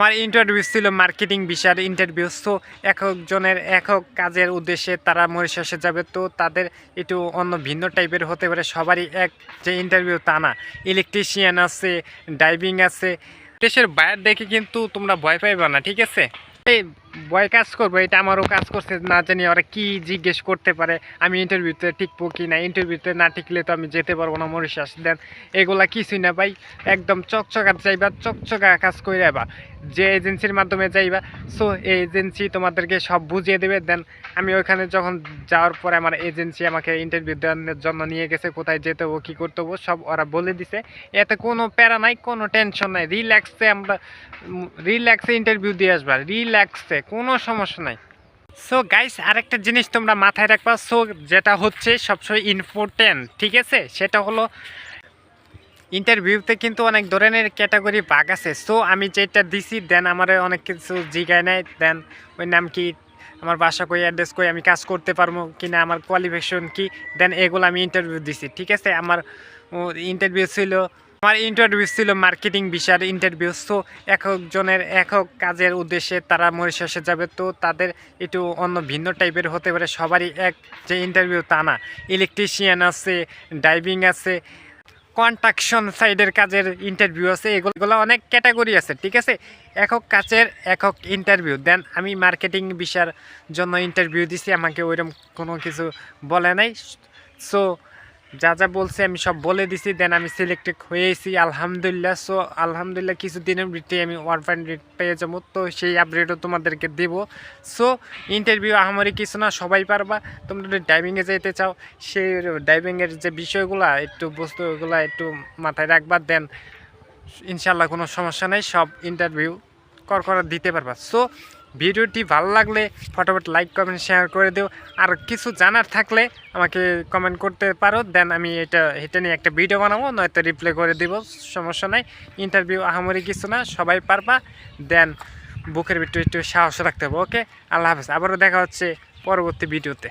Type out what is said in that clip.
আমার ইন্টারভিউ ছিল মার্কেটিং বিষয়ের ইন্টারভিউ। সো একজনের একক কাজের উদ্দেশ্যে তারা মরিশাসে যাবে, তো তাদের একটু অন্য ভিন্ন টাইপের হতে পারে। সবারই এক যে ইন্টারভিউ তা না, ইলেকট্রিশিয়ান আছে, ড্রাইভিং আছে। দেশের বাইরে দেখে কিন্তু তোমরা ভয় পাইবে না, ঠিক আছে? এই ভয় কাজ করবো, এটা আমারও কাজ করছে, না জানি ওরা কি জিজ্ঞেস করতে পারে, আমি ইন্টারভিউতে টিকবো কি না। ইন্টারভিউতে না টিকলে তো আমি যেতে পারবো না মরিশাস। দেন এগুলা কিছুই না ভাই, একদম চকচকা যাইবা, চকচকা কাজ করে যাবা যে এজেন্সির মাধ্যমে যাইবা। সো এই এজেন্সি তোমাদেরকে সব বুঝিয়ে দেবে। দেন আমি ওইখানে যখন যাওয়ার পরে আমার এজেন্সি আমাকে ইন্টারভিউ দেওয়ার জন্য নিয়ে গেছে, কোথায় যেতে হবো কী করতে হবো সব ওরা বলে দিছে। এতে কোনো প্যারা নাই, কোনো টেনশন নাই, রিল্যাক্সে ইন্টারভিউ দিয়ে আসবা, রিল্যাক্সে, কোনো সমস্যা নাই। সো গাইস, আরেকটা জিনিস তোমরা মাথায় রাখবা, সো যেটা হচ্ছে সবসময় ইম্পর্টেন্ট, ঠিক আছে, সেটা হলো ইন্টারভিউতে কিন্তু অনেক ধরনের ক্যাটাগরি ভাগ আছে। সো আমি যেটা দিছি দেন আমার অনেক কিছু জিগায় নেয়। দেন ওই নাম কি, আমার বাসা কই, অ্যাড্রেস কই, আমি কাজ করতে পারবো কি না, আমার কোয়ালিফিকেশন কি, দেন এগুলো আমি ইন্টারভিউ দিছি, ঠিক আছে। আমার ইন্টারভিউ ছিল মার্কেটিং বিষয়ের ইন্টারভিউ। সো একজনের একক কাজের উদ্দেশ্যে তারা মরিশাসে যাবে, তো তাদের একটু অন্য ভিন্ন টাইপের হতে পারে। সবারই এক যে ইন্টারভিউ তা না, ইলেকট্রিশিয়ান আছে, ড্রাইভিং আছে, কনস্ট্রাকশন সাইডের কাজের ইন্টারভিউ আছে, এগুলো অনেক ক্যাটাগরি আছে, ঠিক আছে। একক কাজের একক ইন্টারভিউ। দেন আমি মার্কেটিং বিষয়ের জন্য ইন্টারভিউ দিছি, আমাকে ওইরকম কোনো কিছু বলে নাই। সো যা যা বলছে আমি সব বলে দিছি। দেন আমি সিলেক্টেড হয়েছি আলহামদুলিল্লাহ। সো আলহামদুলিল্লাহ কিছুদিনের ভিতরে আমি ওয়ার্ক পেয়ে যাবো, তো সেই আপডেটও তোমাদেরকে দেব। সো ইন্টারভিউ আহামরি কিছু না, সবাই পারবা। তোমরা যদি ডাইভিংয়ে যেতে চাও, সেই ডাইভিংয়ের যে বিষয়গুলো একটু বস্তুগুলো একটু মাথায় রাখবা। দেন ইনশাল্লাহ কোনো সমস্যা নেই, সব ইন্টারভিউ করা দিতে পারবা। সো ভিডিওটি ভালো লাগলে ফটাফট লাইক কমেন্ট শেয়ার করে দিও। আর কিছু জানার থাকলে আমাকে কমেন্ট করতে পারো, দেন আমি এটা নিয়ে একটা ভিডিও বানাবো, নয়তো রিপ্লাই করে দিব, সমস্যা নাই। ইন্টারভিউ আহামরি কিছু না, সবাই পারবা। দেন বুকের ভিতরে একটু সাহস রাখতে হবে। ওকে, আল্লাহ হাফেজ, আবারও দেখা হচ্ছে পরবর্তী ভিডিওতে।